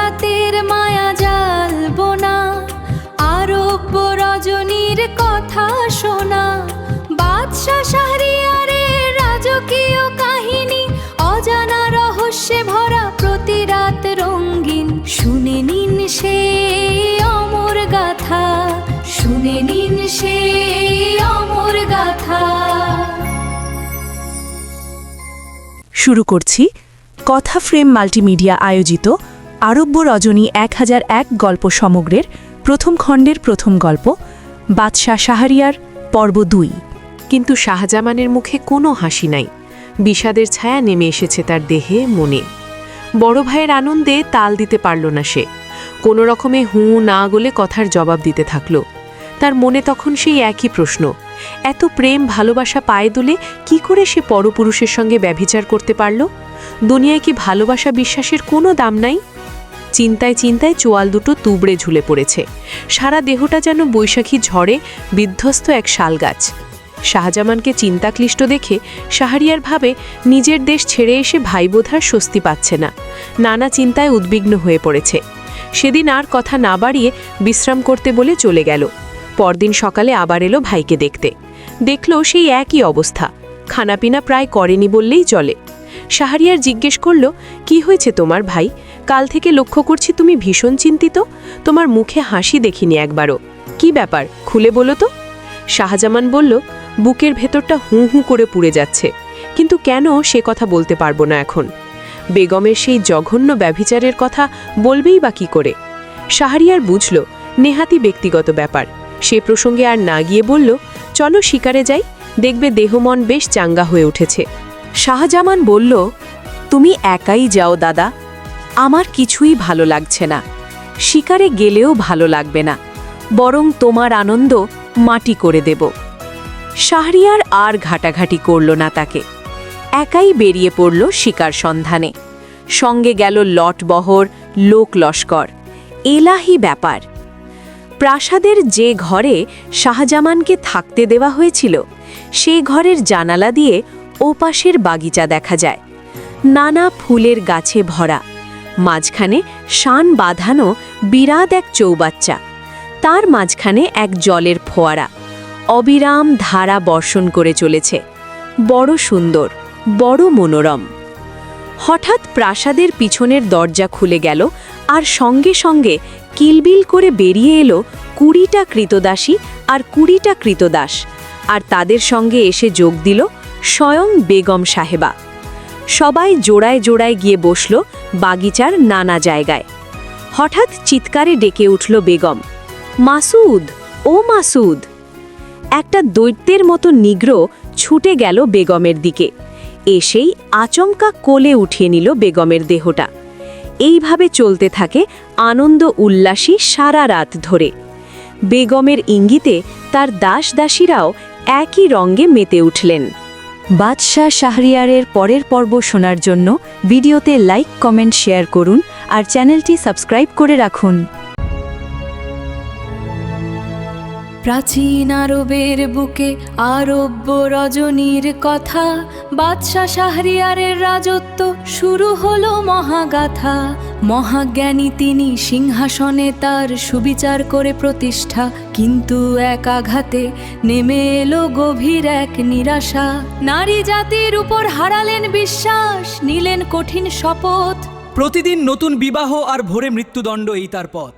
রাতের মায়া জাল বোনা, আরব্য রজনীর কথা শোনা, বাদশা শাহরিয়ারের রাজকীয় কাহিনী, অজানা রহস্যে ভরা প্রতি রাত রঙিন। শুনে নিন সে অমর গাথা, শুনে নিন সে অমর গাথা। শুরু করছি কথা ফ্রেম মাল্টিমিডিয়া আয়োজিত আরব্য রজনী 1001 গল্প সমগ্রের প্রথম খণ্ডের প্রথম গল্প বাদশা শাহরিয়ার পর্ব 2। কিন্তু শাহজামানের মুখে কোনো হাসি নাই। বিষাদের ছায়া নেমে এসেছে তার দেহে, মনে। বড় ভাইয়ের আনন্দে তাল দিতে পারল না সে। কোনো রকমে হুঁ না গলে কথার জবাব দিতে থাকল। তার মনে তখন সেই একই প্রশ্ন, এত প্রেম ভালোবাসা পায়ে দুলে কি করে সে পরপুরুষের সঙ্গে ব্যভিচার করতে পারল? দুনিয়ায় কি ভালোবাসা বিশ্বাসের কোনো দাম নাই? চিন্তায় চিন্তায় চোয়াল দুটো তুবড়ে ঝুলে পড়েছে। সারা দেহটা যেন বৈশাখী ঝড়ে বিধ্বস্ত এক শালগাছ। শাহজামানকে চিন্তাক্লিষ্ট দেখে শাহরিয়ার ভাবে নিজের দেশ ছেড়ে এসে ভাইবোধার স্বস্তি পাচ্ছে না। নানা চিন্তায় উদ্বিগ্ন হয়ে পড়েছে। সেদিন আর কথা না বাড়িয়ে বিশ্রাম করতে বলে চলে গেল। পরদিন সকালে আবার এলো ভাইকে দেখতে। দেখল সেই একই অবস্থা, খানাপিনা প্রায় করেনি বললেই চলে। শাহরিয়ার জিজ্ঞেস করল, কি হয়েছে তোমার ভাই? কাল থেকে লক্ষ্য করছি তুমি ভীষণ চিন্তিত। তোমার মুখে হাসি দেখিনি একবারও। কি ব্যাপার, খুলে বলো তো। শাহজামান বলল, বুকের ভেতরটা হুঁ হুঁ করে পুড়ে যাচ্ছে, কিন্তু কেন সে কথা বলতে পারবো না এখন। বেগমের সেই জঘন্য ব্যভিচারের কথা বলবেই বা কি করে? শাহরিয়ার বুঝল নেহাতি ব্যক্তিগত ব্যাপার। সে প্রসঙ্গে আর না গিয়ে বলল, চলো শিকারে যাই, দেখবে দেহমন বেশ চাঙ্গা হয়ে উঠেছে। শাহজামান বলল, তুমি একাই যাও দাদা, আমার কিছুই ভালো লাগছে না। শিকারে গেলেও ভালো লাগবে না, বরং তোমার আনন্দ মাটি করে দেব। শাহরিয়ার আর ঘাটাঘাটি করল না তাকে। একাই বেরিয়ে পড়ল শিকার সন্ধানে। সঙ্গে গেল লটবহর, লোক লস্কর। এলাহি ব্যাপার। প্রাসাদের যে ঘরে শাহজামানকে থাকতে দেওয়া হয়েছিল সেই ঘরের জানালা দিয়ে ওপাশের বাগিচা দেখা যায়। নানা ফুলের গাছে ভরা, মাঝখানে শান বাঁধানো বিরাট এক চৌবাচ্চা। তার মাঝখানে এক জলের ফোয়ারা অবিরাম ধারা বর্ষণ করে চলেছে। বড় সুন্দর, বড় মনোরম। হঠাৎ প্রাসাদের পিছনের দরজা খুলে গেল, আর সঙ্গে সঙ্গে কিলবিল করে বেরিয়ে এলো 20টা কৃতদাসী আর 20টা কৃতদাস। আর তাদের সঙ্গে এসে যোগ দিল স্বয়ং বেগম সাহেবা। সবাই জোড়ায় জোড়ায় গিয়ে বসল বাগিচার নানা জায়গায়। হঠাৎ চিৎকারে ডেকে উঠল বেগম, মাসুদ, ও মাসুদ! একটা দৈত্যের মতো নিগ্র ছুটে গেল বেগমের দিকে। এসেই আচমকা কোলে উঠিয়ে নিল বেগমের দেহটা। এইভাবে চলতে থাকে আনন্দ উল্লাসী সারা রাত ধরে। বেগমের ইঙ্গিতে তার দাস দাসীরাও একই রঙে মেতে উঠলেন। বাদশা শাহরিয়ারের পরের পর্ব শোনার জন্য ভিডিওতে লাইক, কমেন্ট, শেয়ার করুন আর চ্যানেলটি সাবস্ক্রাইব করে রাখুন। প্রাচীন আরবের বুকে আরব্য রজনীর কথা, বাদশা শাহরিয়ারের রাজত্ব শুরু হলো মহাগাথা। মহাজ্ঞানী তিনি, সিংহাসনে তার সুবিচার করে প্রতিষ্ঠা, কিন্তু এক আঘাতে নেমে এলো গভীর এক নিরাশা। নারী জাতির উপর হারালেন বিশ্বাস, নিলেন কঠিন শপথ। প্রতিদিন নতুন বিবাহ আর ভোরে মৃত্যুদণ্ড, এই তার পথ।